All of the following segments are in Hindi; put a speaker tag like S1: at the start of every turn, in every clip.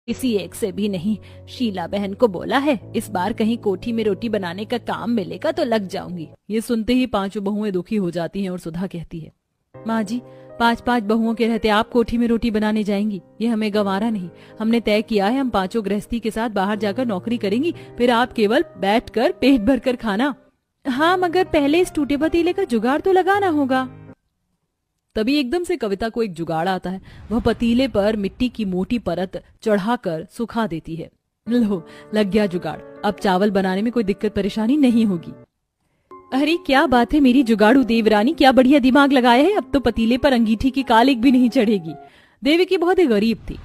S1: किसी एक से भी नहीं। शीला बहन को बोला है इस बार कहीं कोठी में रोटी बनाने का काम मिलेगा तो लग जाऊंगी।
S2: ये सुनते ही पांचों बहुएं दुखी हो जाती हैं और सुधा कहती है, माँ जी, 5-5 बहुओं के रहते आप कोठी में रोटी बनाने जाएंगी, ये हमें गंवारा नहीं। हमने तय किया है हम पांचों गृहस्थी के साथ बाहर जाकर नौकरी करेंगी, फिर आप केवल बैठकर पेट भरकर खाना।
S1: हाँ, मगर पहले इस टूटे पतीले का जुगाड़ तो लगाना होगा।
S2: तभी एकदम से कविता को एक जुगाड़ आता है। वह पतीले पर मिट्टी की मोटी परत चढ़ाकर सुखा देती है। लो, लग गया जुगाड़, अब चावल बनाने में कोई दिक्कत परेशानी नहीं होगी।
S1: अरे क्या बात है मेरी जुगाड़ू देवरानी, क्या बढ़िया दिमाग लगाया है। अब तो पतीले पर अंगीठी की कालिक भी नहीं चढ़ेगी।
S2: देवी बहुत ही गरीब थी।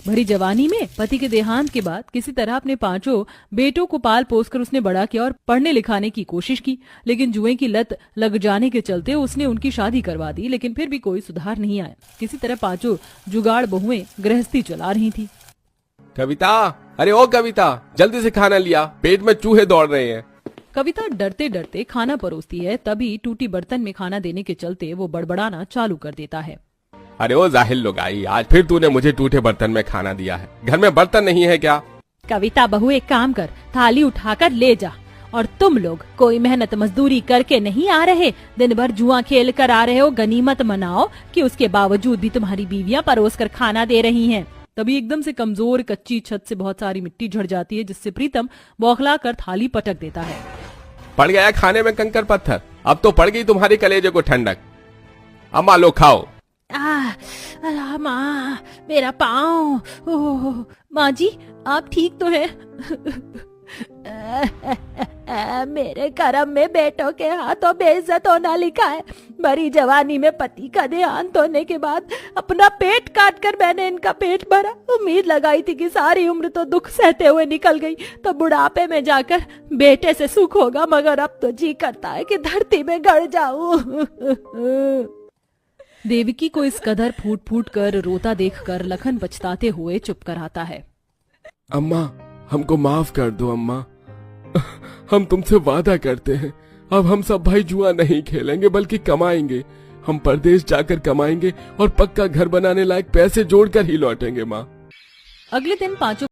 S2: भरी जवानी में पति के देहांत के बाद किसी तरह अपने पांचों बेटों को पाल पोस कर उसने बड़ा किया और पढ़ने लिखाने की कोशिश की, लेकिन जुए की लत लग जाने के चलते उसने उनकी शादी करवा दी, लेकिन फिर भी कोई सुधार नहीं आया। किसी तरह पांचों जुगाड़ बहुएं गृहस्थी चला रही थी।
S3: कविता, अरे ओ कविता, जल्दी से खाना लिया, पेट में चूहे दौड़ रहे हैं।
S2: कविता डरते डरते खाना परोसती है, तभी टूटी बर्तन में खाना देने के चलते वो बड़बड़ाना चालू कर देता है।
S3: अरे ओ जाहिल लुगाई, आज फिर तूने मुझे टूटे बर्तन में खाना दिया है। घर में बर्तन नहीं है क्या?
S1: कविता बहू एक काम कर, थाली उठाकर ले जा। और तुम लोग कोई मेहनत मजदूरी करके नहीं आ रहे, दिन भर जुआ खेल कर आ रहे हो। गनीमत मनाओ कि उसके बावजूद भी तुम्हारी बीवियां परोस कर खाना दे रही हैं।
S2: तभी एकदम से कमजोर कच्ची छत से बहुत सारी मिट्टी झड़ जाती है, जिससे प्रीतम बौखला कर थाली पटक देता है।
S3: पड़ गया खाने में कंकर पत्थर, अब तो पड़ गई तुम्हारे कलेजे को ठंडक। अम्मा लो खाओ।
S1: माँ, मेरा पाँव। माँ जी, आप ठीक तो हैं? मेरे कर्म में बेटों के हाथों बेइज्जत होना लिखा है। भरी जवानी में पति का देहांत होने के बाद अपना पेट काट कर मैंने इनका पेट भरा। उम्मीद लगाई थी कि सारी उम्र तो दुख सहते हुए निकल गई, तो बुढ़ापे में जाकर बेटे से सुख होगा, मगर अब तो जी करता है कि धरती में गड़ जाऊं।
S2: देवकी को इस कदर फूट फूट कर रोता देखकर लखन पछताते हुए चुप कर आता है।
S3: अम्मा, हमको माफ कर दो अम्मा, हम तुमसे वादा करते हैं, अब हम सब भाई जुआ नहीं खेलेंगे बल्कि कमाएंगे। हम परदेश जाकर कमाएंगे और पक्का घर बनाने लायक पैसे जोड़कर ही लौटेंगे माँ।
S2: अगले दिन पांचों